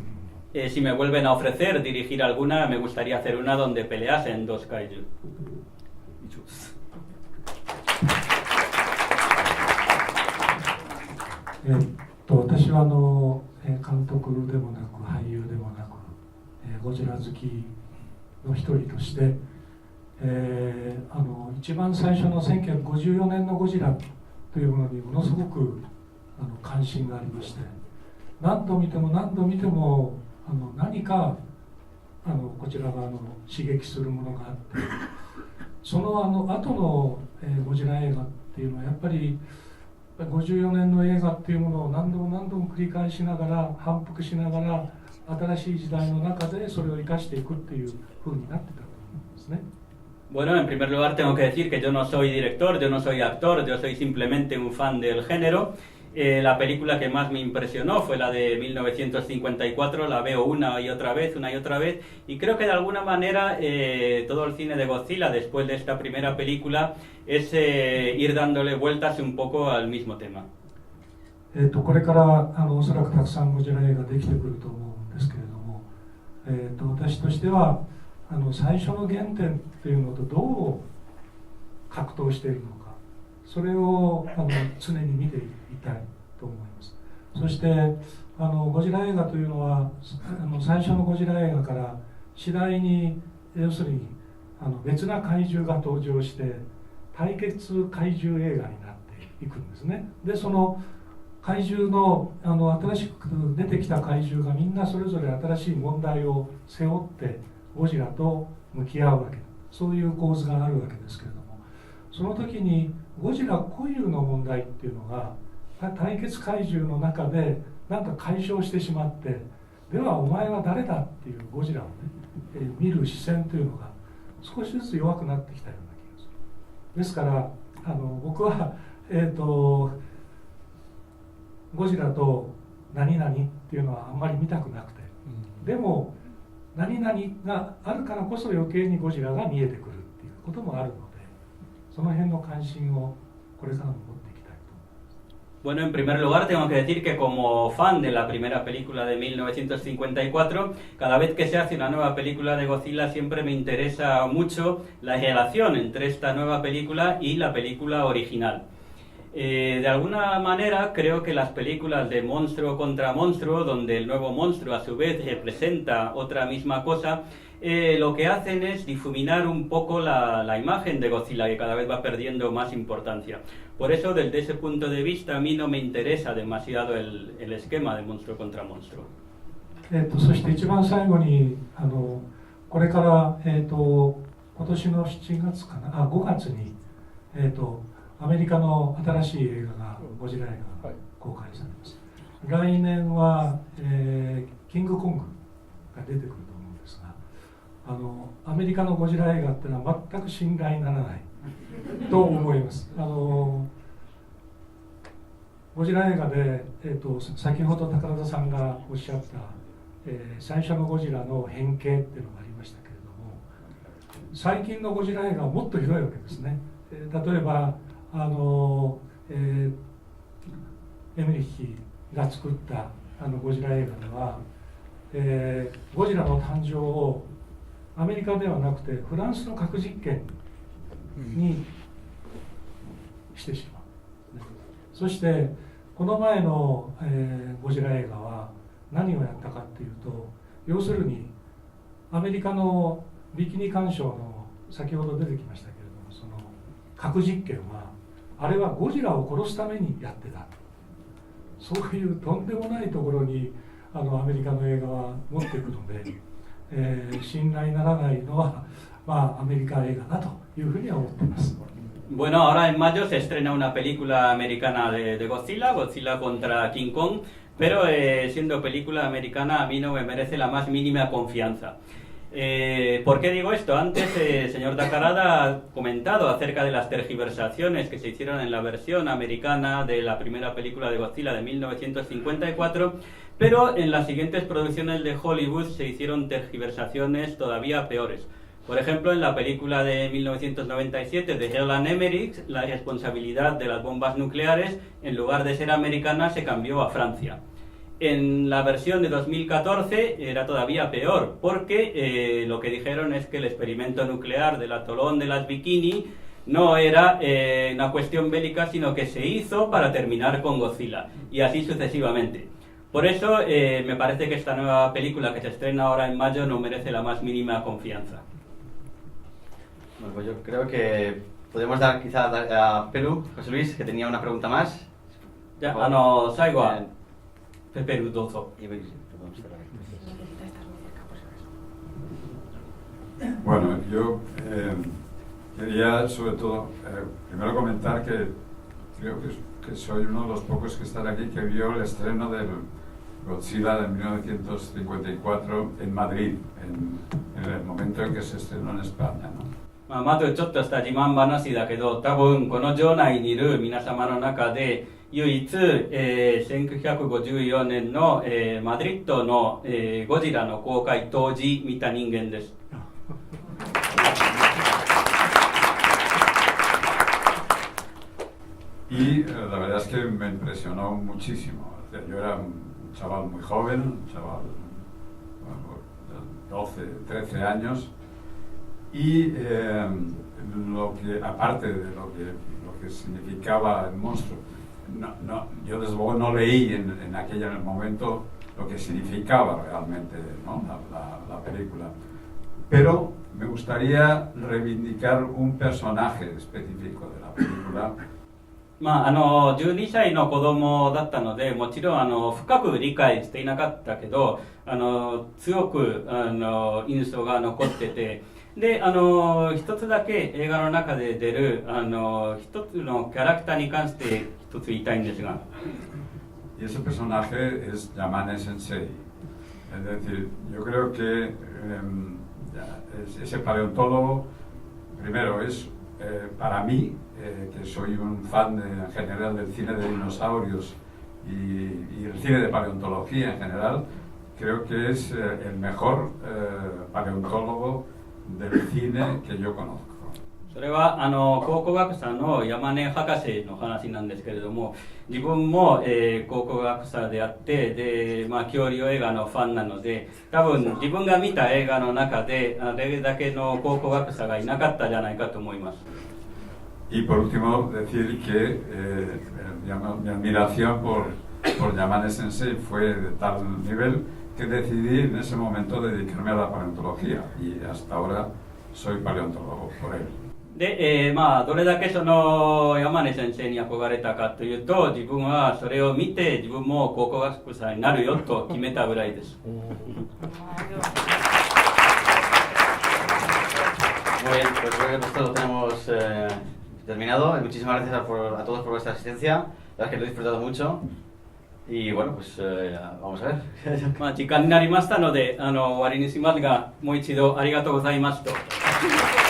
Si me vuelven a ofrecer dirigir alguna, me gustaría hacer una donde peleasen dos kaiju. 以上です。私は監督でもなく俳優でもなく、ゴジラ好きの一人として、一番最初の1954年のゴジラというものにものすごく関心がありまして、何度見ても何かこちら側の刺激するものがあって、その後の、ゴジラ映画っていうのはやっぱり54年の映画っていうものを何度も繰り返しながら反復しながら新しい時代の中でそれを生かしていくっていう風になってたと思うんですね。Bueno, en primer lugar tengo que decir que yo no soy director, yo no soy actor, yo soy simplemente un fan del género. La película que más me impresionó fue la de 1954, la veo una y otra vez, y creo que de alguna manera todo el cine de Godzilla después de esta primera película es ir dándole vueltas un poco al mismo tema. これからおそらくたくさんゴジラ映画できてくると思うんですけれども、私としては最初の原点っていうのとどう格闘しているのか、それを常に見ていたいと思います。そしてゴジラ映画というのは最初のゴジラ映画から次第に要するに別な怪獣が登場して対決怪獣映画になっていくんですね。でその怪獣の新しく出てきた怪獣がみんなそれぞれ新しい問題を背負ってゴジラと向き合うわけ、そういう構図があるわけですけれども、その時にゴジラ固有の問題っていうのが対決怪獣の中でなんか解消してしまって、ではお前は誰だっていうゴジラをね、見る視線というのが少しずつ弱くなってきたような気がする。ですから僕はゴジラと何々っていうのはあんまり見たくなくて、でも何々があるからこそ余計にゴジラが見えてくるっていうこともあるので、その辺の関心をこれからも持っていきたいと思います。Bueno, en primer lugar tengo que decir que como fan de la primera película de 1954, cada vez que se hace una nueva película de Godzilla siempre me interesa mucho la relación entre esta nueva película y la película original. De alguna manera creo que las películas de monstruo contra monstruo, donde el nuevo monstruo a su vez representa otra misma cosa, lo que hacen es difuminar un poco la imagen de Godzilla, que cada vez va perdiendo más importancia. Por eso, desde ese punto de vista, a mí no me interesa demasiado el esquema de monstruo contra monstruo. そして一番最後にこれから、今年の7月かな、5月に、アメリカの新しい映画がゴジラ映画が公開されます。来年は、キングコングが出てくると思うんですが、アメリカのゴジラ映画っていうのは全く信頼にならないと思います。ゴジラ映画で、先ほど宝田さんがおっしゃった、最初のゴジラの変形っていうのがありましたけれども、最近のゴジラ映画はもっと広いわけですね。例えばエメリッヒが作ったゴジラ映画では、ゴジラの誕生をアメリカではなくてフランスの核実験にしてしまう、そしてこの前の、ゴジラ映画は何をやったかっていうと、要するにアメリカのビキニ干渉の先ほど出てきましたけれども、その核実験はあれはゴジラを殺すためにやってた、そういうとんでもないところにアメリカの映画は持っていくので、信頼ならないのは、アメリカ映画だというふうには思っています。Bueno, ahora en mayo se estrena una película americana de Godzilla, Godzilla contra King Kong, pero siendo película americana a mí no me merece la más mínima confianza. ¿Por qué digo esto? Antes el señor Takarada ha comentado acerca de las tergiversaciones que se hicieron en la versión americana de la primera película de Godzilla de 1954, pero en las siguientes producciones de Hollywood se hicieron tergiversaciones todavía peores. Por ejemplo, en la película de 1997 de Roland Emmerich, la responsabilidad de las bombas nucleares, en lugar de ser americana, se cambió a Francia. En la versión de 2014 era todavía peor, porque lo que dijeron es que el experimento nuclear del atolón de las Bikini no era una cuestión bélica, sino que se hizo para terminar con Godzilla, y así sucesivamente. Por eso me parece que esta nueva película que se estrena ahora en mayo no merece la más mínima confianza. Bueno, pues yo creo que podemos dar quizá a Perú, José Luis, que tenía una pregunta más. Ya,最後はペルーどうぞ。Bueno, yo quería sobre todo primero comentar que creo que soy uno de los pocos que están aquí que vio el estreno del Godzilla de 1954 en Madrid, en el momento en que se estrenó en España, ¿no? まずちょっとした自慢話だけど、多分この場内にいる皆様の中で唯一、1954年の、マドリッドの、ゴジラの公開当時見た人間です。Y la verdad es que me impresionó muchísimo. Yo era un chaval muy joven, un chaval de 12, 13 años, y lo que, aparte de lo que significaba el monstruo, yo desde luego no leí en aquel momento lo que significaba realmente, ¿no? la película, pero me gustaría reivindicar un personaje específico de la película. 12歳の子供だったので、もちろん深く理解していなかったけど、強く印象が残ってて、で一つだけ映画の中で出る一つのキャラクターに関して一つ言いたいんですが。Y ese personaje es Yamane Sensei. Es decir, yo creo que ese paleontólogo, primero es para mí, que soy un fan en general del cine de dinosaurios y el cine de paleontología en general, creo que es el mejor paleontólogo del cine que yo conozco. それは考古学者の山根博士の話なんですけれども、自分も、考古学者であってで、恐竜映画のファンなので、多分自分が見た映画の中であれだけの考古学者がいなかったんじゃないかと思います。Y por último decir que mi admiración por Yamane Sensei fue de tal nivel que decidí en ese momento dedicarme a la paleontología y hasta ahora soy paleontólogo por él. で、どれだけその山根先生に憧れたかというと、自分はそれを見て自分も考古学者になるよと決めたぐらいです。Muy bien, pues creo que nosotros lo tenemos terminado. Muchísimas gracias a todos por vuestra asistencia. La verdad es que lo he disfrutado mucho. Y bueno, pues vamos a ver. まあ時間になりましたので、終わりにしますが、もう一度ありがとうございました。